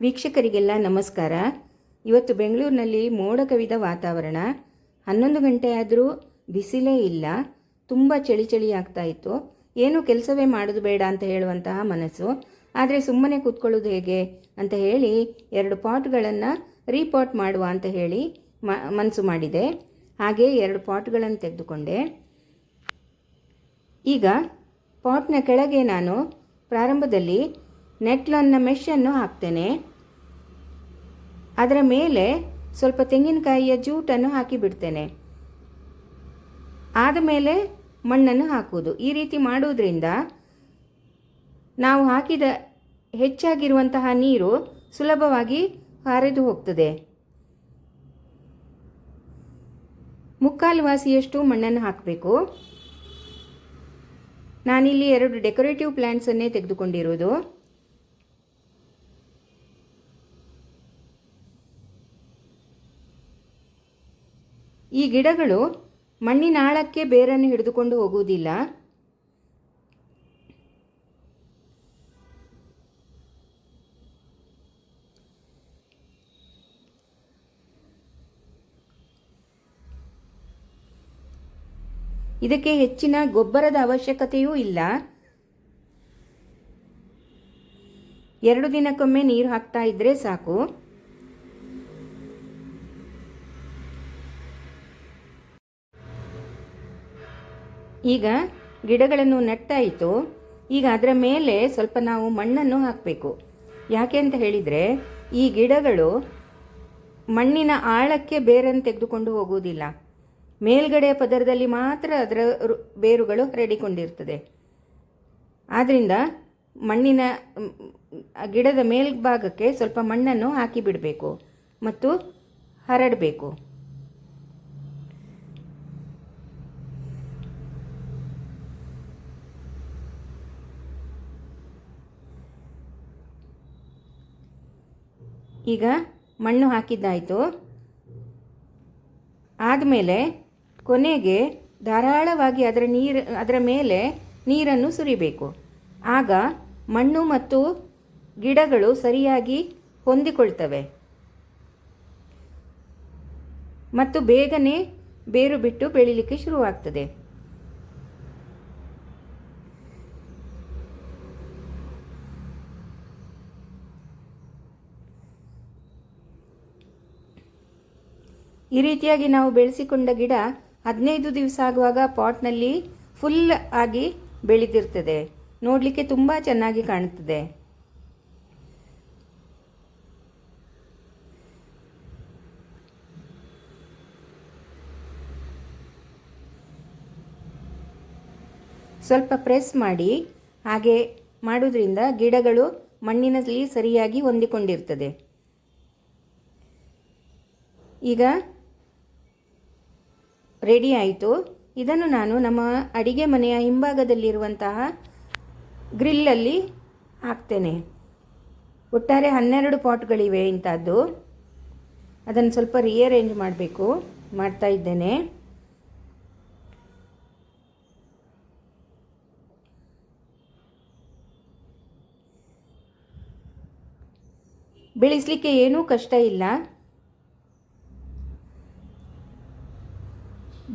ವೀಕ್ಷಕರಿಗೆಲ್ಲ ನಮಸ್ಕಾರ. ಇವತ್ತು ಬೆಂಗಳೂರಿನಲ್ಲಿ ಮೋಡ ಕವಿದ ವಾತಾವರಣ. 11 ಗಂಟೆ ಆದರೂ ಬಿಸಿಲೇ ಇಲ್ಲ. ತುಂಬ ಚಳಿ ಆಗ್ತಾ ಇತ್ತು. ಏನು ಕೆಲಸವೇ ಮಾಡೋದು ಬೇಡ ಅಂತ ಹೇಳುವಂತಹ ಮನಸ್ಸು. ಆದರೆ ಸುಮ್ಮನೆ ಕೂತ್ಕೊಳ್ಳೋದು ಹೇಗೆ ಅಂತ ಹೇಳಿ 2 ಪಾಟ್ಗಳನ್ನು ರೀಪಾಟ್ ಮಾಡುವ ಅಂತ ಹೇಳಿ ಮನಸ್ಸು ಮಾಡಿದೆ. ಹಾಗೆ 2 ಪಾಟ್ಗಳನ್ನು ತೆಗೆದುಕೊಂಡೆ. ಈಗ ಪಾಟ್ನ ಕೆಳಗೆ ನಾನು ಪ್ರಾರಂಭದಲ್ಲಿ ನೆಟ್ಲನ್ನ ಮೆಷನ್ನು ಹಾಕ್ತೇನೆ. ಅದರ ಮೇಲೆ ಸ್ವಲ್ಪ ತೆಂಗಿನಕಾಯಿಯ ಜೂಟನ್ನು ಹಾಕಿ ಬಿಡ್ತೇನೆ. ಆದಮೇಲೆ ಮಣ್ಣನ್ನು ಹಾಕುವುದು. ಈ ರೀತಿ ಮಾಡುವುದರಿಂದ ನಾವು ಹಾಕಿದ ಹೆಚ್ಚಾಗಿರುವಂತಹ ನೀರು ಸುಲಭವಾಗಿ ಹರಿದು ಹೋಗ್ತದೆ. 3/4 ವಾಸಿಯಷ್ಟು ಮಣ್ಣನ್ನು ಹಾಕಬೇಕು. ನಾನಿಲ್ಲಿ 2 ಡೆಕೋರೇಟಿವ್ ಪ್ಲ್ಯಾಂಟ್ಸನ್ನೇ ತೆಗೆದುಕೊಂಡಿರುವುದು. ಈ ಗಿಡಗಳು ಮಣ್ಣಿನ ಆಳಕ್ಕೆ ಬೇರನ್ನು ಹಿಡಿದುಕೊಂಡು ಹೋಗುವುದಿಲ್ಲ. ಇದಕ್ಕೆ ಹೆಚ್ಚಿನ ಗೊಬ್ಬರದ ಅವಶ್ಯಕತೆಯೂ ಇಲ್ಲ. 2 ದಿನಕ್ಕೊಮ್ಮೆ ನೀರು ಹಾಕ್ತಾ ಇದ್ದರೆ ಸಾಕು. ಈಗ ಗಿಡಗಳನ್ನು ನೆಟ್ಟಾಯಿತು. ಈಗ ಅದರ ಮೇಲೆ ಸ್ವಲ್ಪ ನಾವು ಮಣ್ಣನ್ನು ಹಾಕಬೇಕು. ಯಾಕೆ ಅಂತ ಹೇಳಿದರೆ ಈ ಗಿಡಗಳು ಮಣ್ಣಿನ ಆಳಕ್ಕೆ ಬೇರನ್ನು ತೆಗೆದುಕೊಂಡು ಹೋಗುವುದಿಲ್ಲ. ಮೇಲ್ಗಡೆ ಪದರದಲ್ಲಿ ಮಾತ್ರ ಅದರ ಬೇರುಗಳು ಹರಡಿಕೊಂಡಿರ್ತದೆ. ಆದ್ದರಿಂದ ಮಣ್ಣಿನ ಗಿಡದ ಮೇಲ್ಭಾಗಕ್ಕೆ ಸ್ವಲ್ಪ ಮಣ್ಣನ್ನು ಹಾಕಿ ಬಿಡಬೇಕು ಮತ್ತು ಹರಡಬೇಕು. ಈಗ ಮಣ್ಣು ಹಾಕಿದ್ದಾಯಿತು. ಆದಮೇಲೆ ಕೊನೆಗೆ ಧಾರಾಳವಾಗಿ ಅದರ ಮೇಲೆ ನೀರನ್ನು ಸುರಿಬೇಕು. ಆಗ ಮಣ್ಣು ಮತ್ತು ಗಿಡಗಳು ಸರಿಯಾಗಿ ಹೊಂದಿಕೊಳ್ತವೆ ಮತ್ತು ಬೇಗನೆ ಬೇರು ಬಿಟ್ಟು ಬೆಳೀಲಿಕ್ಕೆ ಶುರುವಾಗ್ತದೆ. ಈ ರೀತಿಯಾಗಿ ನಾವು ಬೆಳೆಸಿಕೊಂಡ ಗಿಡ 15 ದಿವಸ ಆಗುವಾಗ ಪಾಟ್ನಲ್ಲಿ ಫುಲ್ ಆಗಿ ಬೆಳೆದಿರ್ತದೆ. ನೋಡಲಿಕ್ಕೆ ತುಂಬ ಚೆನ್ನಾಗಿ ಕಾಣುತ್ತದೆ. ಸ್ವಲ್ಪ ಪ್ರೆಸ್ ಮಾಡಿ ಹಾಗೆ ಮಾಡೋದ್ರಿಂದ ಗಿಡಗಳು ಮಣ್ಣಿನಲ್ಲಿ ಸರಿಯಾಗಿ ಹೊಂದಿಕೊಂಡಿರ್ತದೆ. ಈಗ ರೆಡಿ ಆಯಿತು. ಇದನ್ನು ನಾನು ನಮ್ಮ ಅಡಿಗೆ ಮನೆಯ ಹಿಂಭಾಗದಲ್ಲಿರುವಂತಹ ಗ್ರಿಲ್ಲಲ್ಲಿ ಹಾಕ್ತೇನೆ. ಒಟ್ಟಾರೆ 12 ಪಾಟ್ಗಳಿವೆ ಇಂಥದ್ದು. ಅದನ್ನು ಸ್ವಲ್ಪ ರಿಯರೇಂಜ್ ಮಾಡ್ತಾ ಇದ್ದೇನೆ. ಬೆಳೆಸಲಿಕ್ಕೆ ಏನೂ ಕಷ್ಟ ಇಲ್ಲ.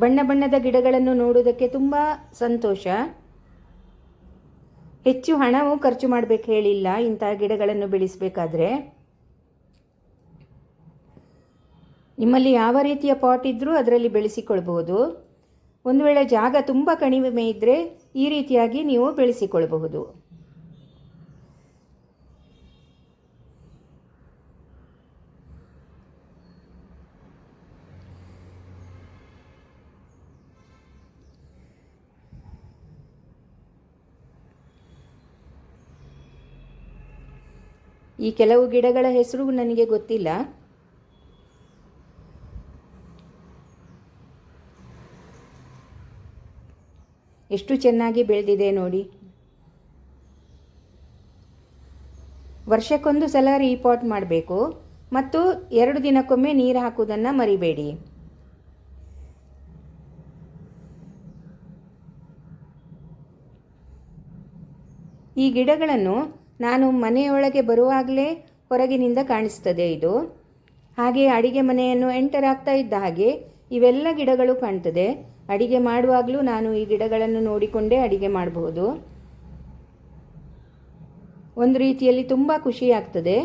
ಬಣ್ಣ ಬಣ್ಣದ ಗಿಡಗಳನ್ನು ನೋಡುವುದಕ್ಕೆ ತುಂಬ ಸಂತೋಷ. ಹೆಚ್ಚು ಹಣವೂ ಖರ್ಚು ಮಾಡಬೇಕು ಹೇಳಿಲ್ಲ ಇಂತಹ ಗಿಡಗಳನ್ನು ಬೆಳೆಸಬೇಕಾದ್ರೆ. ನಿಮ್ಮಲ್ಲಿ ಯಾವ ರೀತಿಯ ಪಾಟ್ ಇದ್ದರೂ ಅದರಲ್ಲಿ ಬೆಳೆಸಿಕೊಳ್ಬಹುದು. ಒಂದು ವೇಳೆ ಜಾಗ ತುಂಬ ಕಡಿಮೆ ಇದ್ದರೆ ಈ ರೀತಿಯಾಗಿ ನೀವು ಬೆಳೆಸಿಕೊಳ್ಳಬಹುದು. ಈ ಕೆಲವು ಗಿಡಗಳ ಹೆಸರು ನನಗೆ ಗೊತ್ತಿಲ್ಲ. ಎಷ್ಟು ಚೆನ್ನಾಗಿ ಬೆಳೆದಿದೆ ನೋಡಿ. ವರ್ಷಕ್ಕೊಂದು ಸಲ ರೀಪಾಟ್ ಮಾಡಬೇಕು ಮತ್ತು 2 ದಿನಕ್ಕೊಮ್ಮೆ ನೀರು ಹಾಕುವುದನ್ನು ಮರಿಬೇಡಿ. ಈ ಗಿಡಗಳನ್ನು ನಾನು ಮನೆಯೊಳಗೆ ಬರುವಾಗಲೇ ಹೊರಗಿನಿಂದ ಕಾಣಿಸ್ತದೆ ಇದು. ಹಾಗೆ ಅಡಿಗೆ ಮನೆಯನ್ನು ಎಂಟರ್ ಆಗ್ತಾ ಇದ್ದ ಹಾಗೆ ಇವೆಲ್ಲ ಗಿಡಗಳು ಕಾಣ್ತದೆ. ಅಡಿಗೆ ಮಾಡುವಾಗಲೂ ನಾನು ಈ ಗಿಡಗಳನ್ನು ನೋಡಿಕೊಂಡೇ ಅಡಿಗೆ ಮಾಡಬಹುದು. ಒಂದು ರೀತಿಯಲ್ಲಿ ತುಂಬ ಖುಷಿ ಆಗ್ತದೆ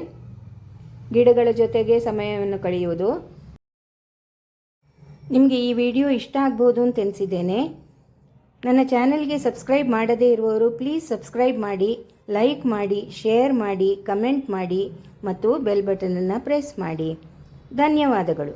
ಗಿಡಗಳ ಜೊತೆಗೆ ಸಮಯವನ್ನು ಕಳೆಯುವುದು. ನಿಮಗೆ ಈ ವಿಡಿಯೋ ಇಷ್ಟ ಆಗ್ಬೋದು ಅಂತ ಎನಿಸಿದ್ದೇನೆ. ನನ್ನ ಚಾನೆಲ್ಗೆ ಸಬ್ಸ್ಕ್ರೈಬ್ ಮಾಡದೇ ಇರುವವರು ಪ್ಲೀಸ್ ಸಬ್ಸ್ಕ್ರೈಬ್ ಮಾಡಿ, ಲೈಕ್ ಮಾಡಿ, ಶೇರ್ ಮಾಡಿ, ಕಮೆಂಟ್ ಮಾಡಿ ಮತ್ತು ಬೆಲ್ ಬಟನನ್ನು ಪ್ರೆಸ್ ಮಾಡಿ. ಧನ್ಯವಾದಗಳು.